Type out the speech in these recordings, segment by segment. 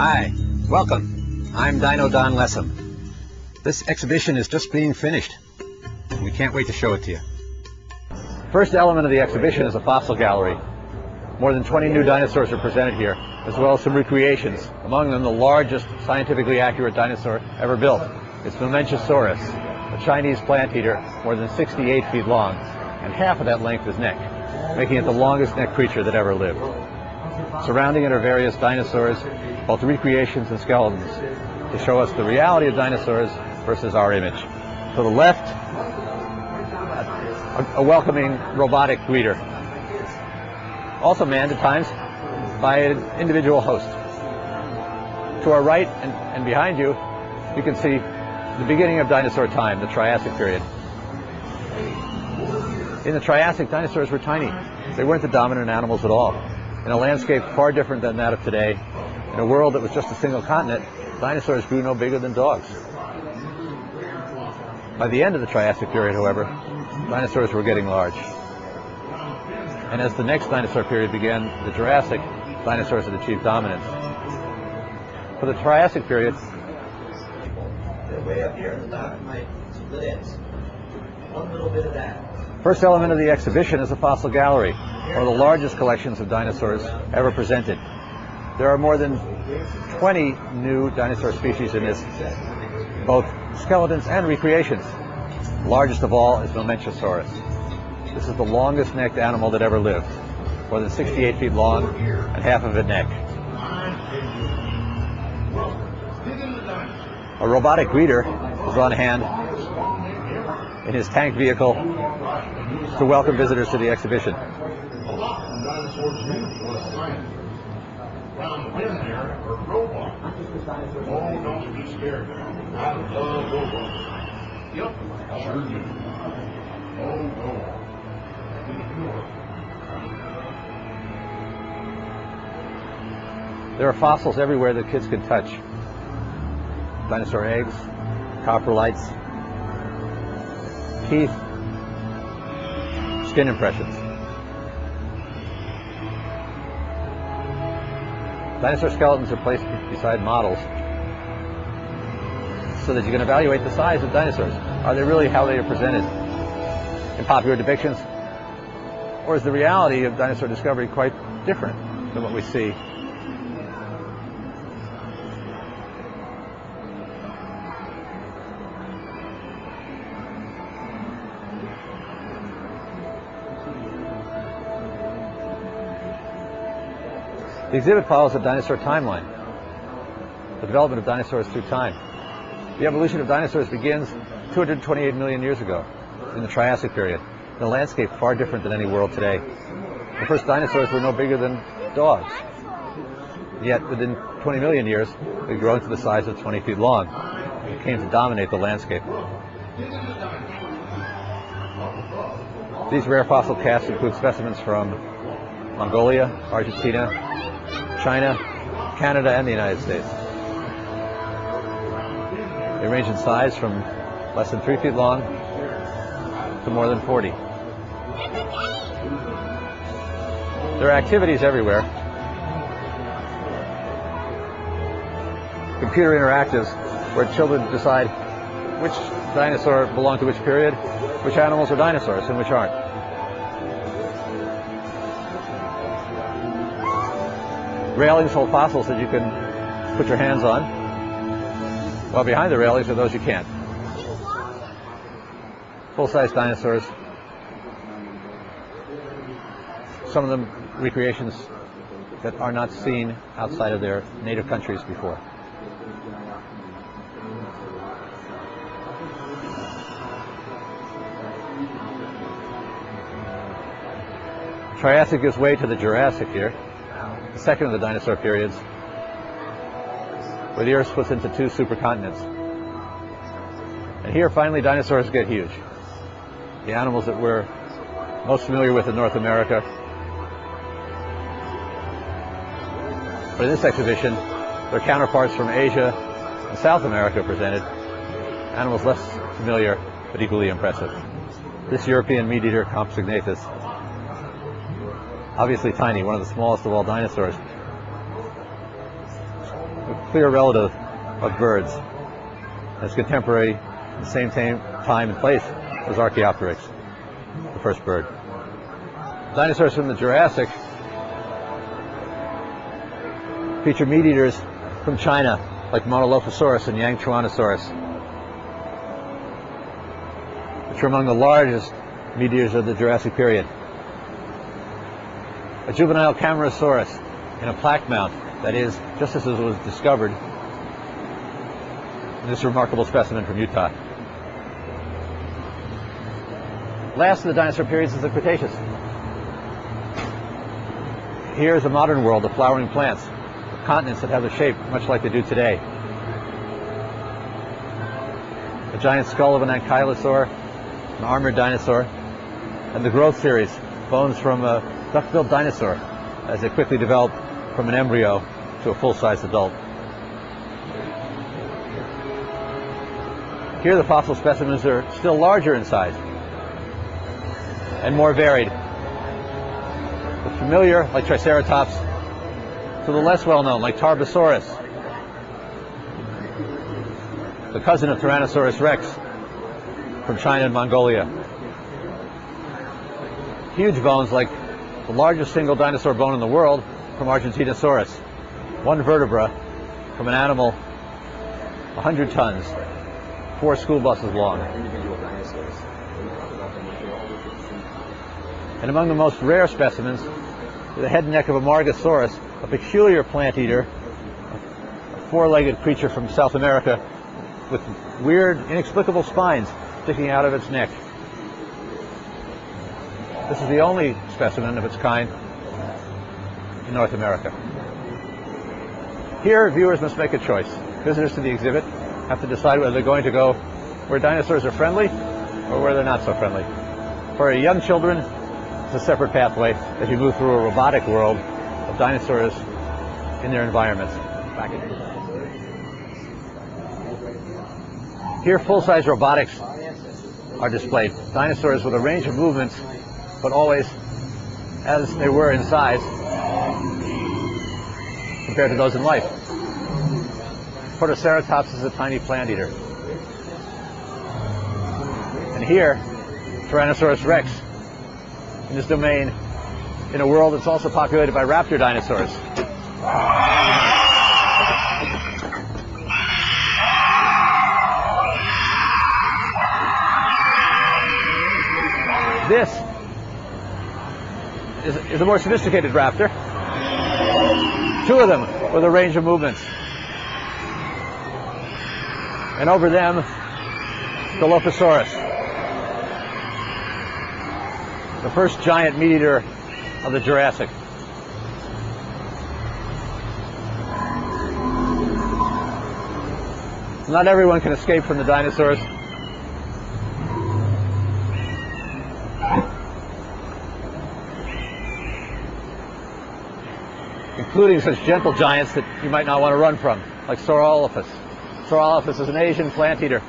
Hi, welcome. I'm Dino Don Lessem. This exhibition is just being finished. We can't wait to show it to you. First element of the exhibition is a fossil gallery. More than 20 new dinosaurs are presented here, as well as some recreations, among them the largest scientifically accurate dinosaur ever built. It's Dinosaur, a Chinese plant eater more than 68 feet long, and half of that length is neck, making it the longest necked creature that ever lived. Surrounding it are various dinosaurs, both recreations and skeletons, to show us the reality of dinosaurs versus our image. To the left, a welcoming robotic greeter, also manned at times by an individual host. To our right and behind you, you can see the beginning of dinosaur time, the Triassic period. In the Triassic, dinosaurs were tiny. They weren't the dominant animals at all. In a landscape far different than that of today, in a world that was just a single continent, dinosaurs grew no bigger than dogs. By the end of the Triassic period, however, dinosaurs were getting large. And as the next dinosaur period began, the Jurassic, dinosaurs had achieved dominance. For the Triassic period, way up here at the top, my split ends. One little bit of that. First element of the exhibition is a fossil gallery, one of the largest collections of dinosaurs ever presented. There are more than 20 new dinosaur species in this, both skeletons and recreations. The largest of all is Dinosaur. This is the longest necked animal that ever lived, more than 68 feet long and half of it neck. A robotic greeter is on hand in his tank vehicle to welcome visitors to the exhibition. There are fossils everywhere that kids can touch. Dinosaur eggs, coprolites, teeth, skin impressions. Dinosaur skeletons are placed beside models so that you can evaluate the size of dinosaurs. Are they really how they are presented in popular depictions? Or is the reality of dinosaur discovery quite different than what we see? The exhibit follows a dinosaur timeline, the development of dinosaurs through time. The evolution of dinosaurs begins 228 million years ago, in the Triassic period, in a landscape far different than any world today. The first dinosaurs were no bigger than dogs. Yet, within 20 million years, they've grown to the size of 20 feet long. It came to dominate the landscape. These rare fossil casts include specimens from Mongolia, Argentina, China, Canada, and the United States. They range in size from less than 3 feet long to more than 40. There are activities everywhere. Computer interactives where children decide which dinosaur belonged to which period, which animals are dinosaurs and which aren't. Railings hold fossils that you can put your hands on, while behind the railings are those you can't. Full-size dinosaurs, some of them recreations that are not seen outside of their native countries before. Triassic gives way to the Jurassic here, the second of the dinosaur periods, where the Earth splits into two supercontinents. And here, finally, dinosaurs get huge. The animals that we're most familiar with in North America. But in this exhibition, their counterparts from Asia and South America are presented, animals less familiar but equally impressive. This European meat-eater, Compsognathus, obviously tiny, one of the smallest of all dinosaurs. clear relative of birds. It's contemporary at the same time and place as Archaeopteryx, the first bird. Dinosaurs from the Jurassic feature meat eaters from China, like Monolophosaurus and Yangchuanosaurus, which are among the largest meat eaters of the Jurassic period. A juvenile Camarasaurus in a plaque mount, that is, just as it was discovered, in this remarkable specimen from Utah. Last of the dinosaur periods is the Cretaceous. Here is a modern world of flowering plants, of continents that have a shape much like they do today. A giant skull of an ankylosaur, an armored dinosaur, and the growth series, bones from a duck-billed dinosaur, as they quickly developed from an embryo to a full-sized adult. Here the fossil specimens are still larger in size and more varied. The familiar, like Triceratops, to the less well-known, like Tarbosaurus, the cousin of Tyrannosaurus rex from China and Mongolia. Huge bones like the largest single dinosaur bone in the world from Argentinosaurus, one vertebra from an animal 100 tons, 4 school buses long. And among the most rare specimens, the head and neck of a Margosaurus, a peculiar plant eater, a 4-legged creature from South America with weird, inexplicable spines sticking out of its neck. This is the only specimen of its kind in North America. Here, viewers must make a choice. Visitors to the exhibit have to decide whether they're going to go where dinosaurs are friendly or where they're not so friendly. For young children, it's a separate pathway as you move through a robotic world of dinosaurs in their environments. Here, full-size robotics are displayed. Dinosaurs with a range of movements, but always as they were in size compared to those in life. Protoceratops is a tiny plant eater. And here, Tyrannosaurus rex in this domain, in a world that's also populated by raptor dinosaurs. This is a more sophisticated raptor. 2 of them with a range of movements. And over them, Dilophosaurus, the first giant meat eater of the Jurassic. Not everyone can escape from the dinosaurs. Including such gentle giants that you might not want to run from, like Saurolophus. Saurolophus is an Asian plant eater,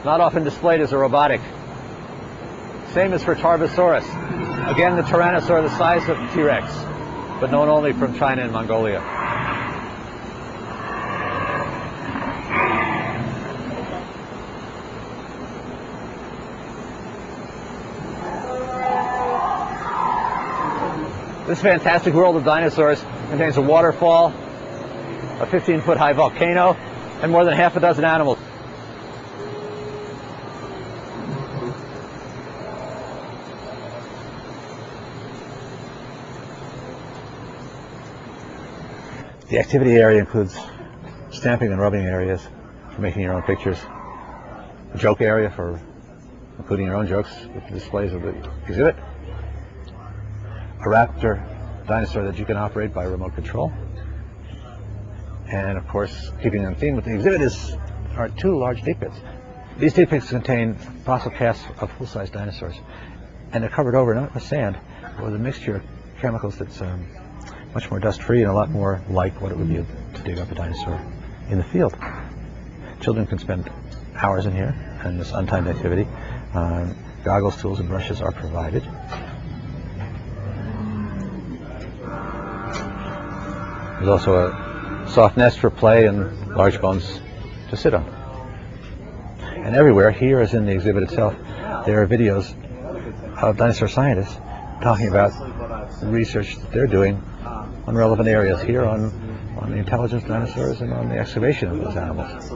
not often displayed as a robotic. Same as for Tarbosaurus. Again, the Tyrannosaur the size of T-Rex, but known only from China and Mongolia. This fantastic world of dinosaurs contains a waterfall, a 15-foot high volcano, and more than half a dozen animals. The activity area includes stamping and rubbing areas for making your own pictures, a joke area for including your own jokes with the displays of the exhibit, a raptor dinosaur that you can operate by remote control, and of course, keeping on theme with the exhibit are 2 large deep pits. These deep pits contain fossil casts of full-size dinosaurs, and they're covered over not with sand, but with a mixture of chemicals that's much more dust-free and a lot more like what it would be to dig up a dinosaur in the field. Children can spend hours in here in this untimed activity. Goggles, tools, and brushes are provided. There's also a soft nests for play and large bones to sit on. And everywhere, here as in the exhibit itself, there are videos of dinosaur scientists talking about research that they're doing on relevant areas here on the intelligence of dinosaurs and on the excavation of those animals.